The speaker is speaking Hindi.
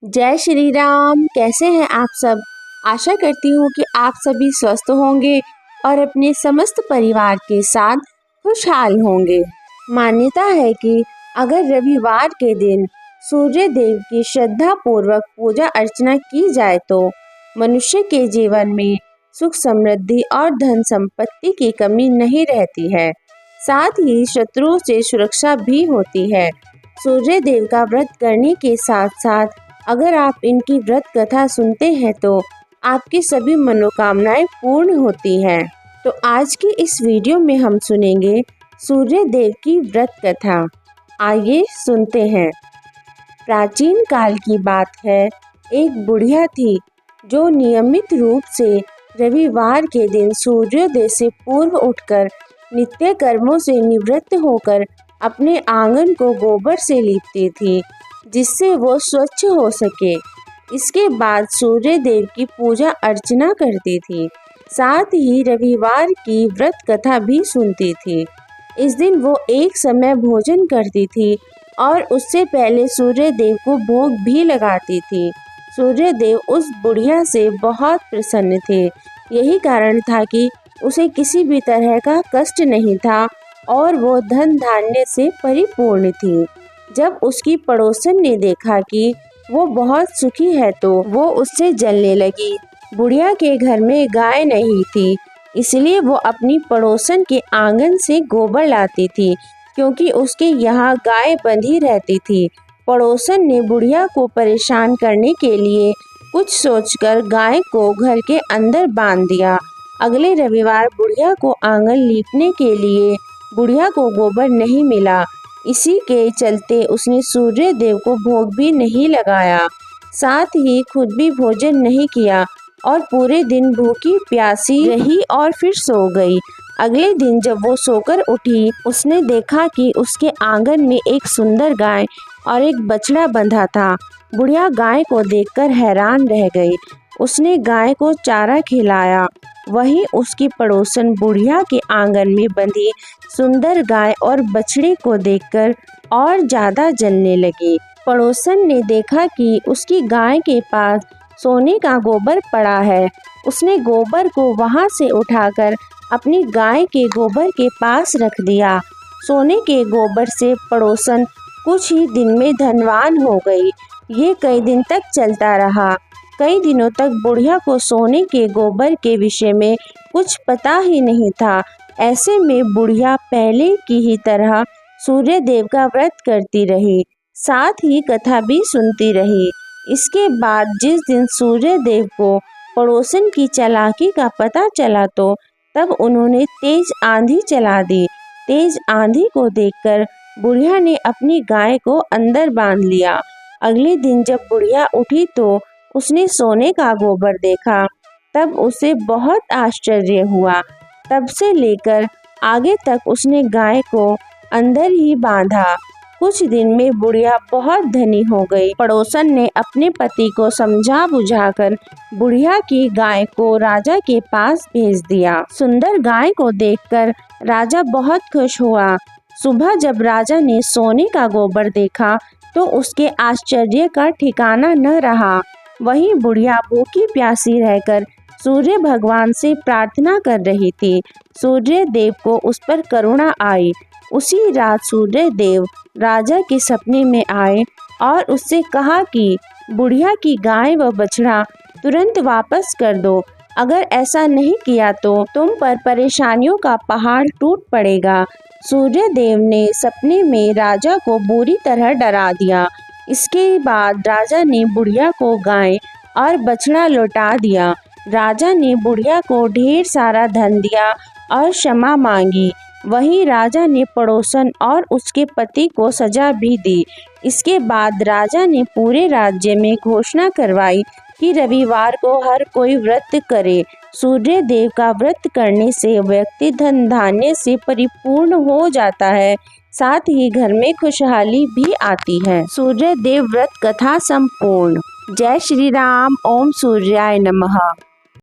जय श्री राम। कैसे हैं आप सब। आशा करती हूँ कि आप सभी स्वस्थ होंगे और अपने समस्त परिवार के साथ खुशहाल होंगे। मान्यता है कि अगर रविवार के दिन सूर्य देव की श्रद्धा पूर्वक पूजा अर्चना की जाए तो मनुष्य के जीवन में सुख समृद्धि और धन संपत्ति की कमी नहीं रहती है। साथ ही शत्रुओं से सुरक्षा भी होती है। सूर्य देव का व्रत करने के साथ साथ अगर आप इनकी व्रत कथा सुनते हैं तो आपकी सभी मनोकामनाएं पूर्ण होती हैं। तो आज की इस वीडियो में हम सुनेंगे सूर्य देव की व्रत कथा। आइए सुनते हैं। प्राचीन काल की बात है, एक बुढ़िया थी जो नियमित रूप से रविवार के दिन सूर्योदय से पूर्व उठकर नित्य कर्मों से निवृत्त होकर अपने आंगन को गोबर से लीपती थी, जिससे वो स्वच्छ हो सके। इसके बाद सूर्य देव की पूजा अर्चना करती थी। साथ ही रविवार की व्रत कथा भी सुनती थी। इस दिन वो एक समय भोजन करती थी और उससे पहले सूर्य देव को भोग भी लगाती थी। सूर्य देव उस बुढ़िया से बहुत प्रसन्न थे। यही कारण था कि उसे किसी भी तरह का कष्ट नहीं था और वो धन धान्य से परिपूर्ण थी। जब उसकी पड़ोसन ने देखा कि वो बहुत सुखी है तो वो उससे जलने लगी। बुढ़िया के घर में गाय नहीं थी, इसलिए वो अपनी पड़ोसन के आंगन से गोबर लाती थी, क्योंकि उसके यहाँ गाय बंधी रहती थी। पड़ोसन ने बुढ़िया को परेशान करने के लिए कुछ सोचकर गाय को घर के अंदर बांध दिया। अगले रविवार बुढ़िया को आंगन लीपने के लिए बुढ़िया को गोबर नहीं मिला। इसी के चलते उसने सूर्य देव को भोग भी नहीं लगाया, साथ ही खुद भी भोजन नहीं किया और पूरे दिन भूखी प्यासी रही और फिर सो गई। अगले दिन जब वो सोकर उठी, उसने देखा कि उसके आंगन में एक सुंदर गाय और एक बछड़ा बंधा था। बुढ़िया गाय को देखकर हैरान रह गई। उसने गाय को चारा खिलाया। वहीं उसकी पड़ोसन बुढ़िया के आंगन में बंधी सुंदर गाय और बछड़े को देखकर और ज्यादा जलने लगी। पड़ोसन ने देखा कि उसकी गाय के पास सोने का गोबर पड़ा है। उसने गोबर को वहां से उठाकर अपनी गाय के गोबर के पास रख दिया। सोने के गोबर से पड़ोसन कुछ ही दिन में धनवान हो गई। ये कई दिन तक चलता रहा। कई दिनों तक बुढ़िया को सोने के गोबर के विषय में कुछ पता ही नहीं था। ऐसे में बुढ़िया पहले की ही तरह सूर्य देव का व्रत करती रही, साथ ही कथा भी सुनती रही। इसके बाद जिस दिन सूर्य देव को पड़ोसन की चालाकी का पता चला तो तब उन्होंने तेज आंधी चला दी। तेज आंधी को देखकर बुढ़िया ने अपनी गाय को अंदर बांध लिया। अगले दिन जब बुढ़िया उठी तो उसने सोने का गोबर देखा। तब उसे बहुत आश्चर्य हुआ। तब से लेकर आगे तक उसने गाय को अंदर ही बांधा। कुछ दिन में बुढ़िया बहुत धनी हो गई। पड़ोसन ने अपने पति को समझा बुझाकर बुढ़िया की गाय को राजा के पास भेज दिया। सुंदर गाय को देखकर राजा बहुत खुश हुआ। सुबह जब राजा ने सोने का गोबर देखा तो उसके आश्चर्य का ठिकाना न रहा। वहीं बुढ़िया भूखी प्यासी रहकर सूर्य भगवान से प्रार्थना कर रही थी। सूर्य देव को उस पर करुणा आई। उसी रात सूर्य देव राजा के सपने में आए और उससे कहा कि बुढ़िया की गाय व बछड़ा तुरंत वापस कर दो। अगर ऐसा नहीं किया तो तुम पर परेशानियों का पहाड़ टूट पड़ेगा। सूर्य देव ने सपने में राजा को बुरी तरह डरा दिया। इसके बाद राजा ने बुढ़िया को गाय और बछड़ा लौटा दिया। राजा ने बुढ़िया को ढेर सारा धन दिया और क्षमा मांगी। वहीं राजा ने पड़ोसन और उसके पति को सजा भी दी। इसके बाद राजा ने पूरे राज्य में घोषणा करवाई कि रविवार को हर कोई व्रत करे। सूर्य देव का व्रत करने से व्यक्ति धन धान्य से परिपूर्ण हो जाता है, साथ ही घर में खुशहाली भी आती है। सूर्य देव व्रत कथा संपूर्ण। जय श्री राम। ओम सूर्याय नमः।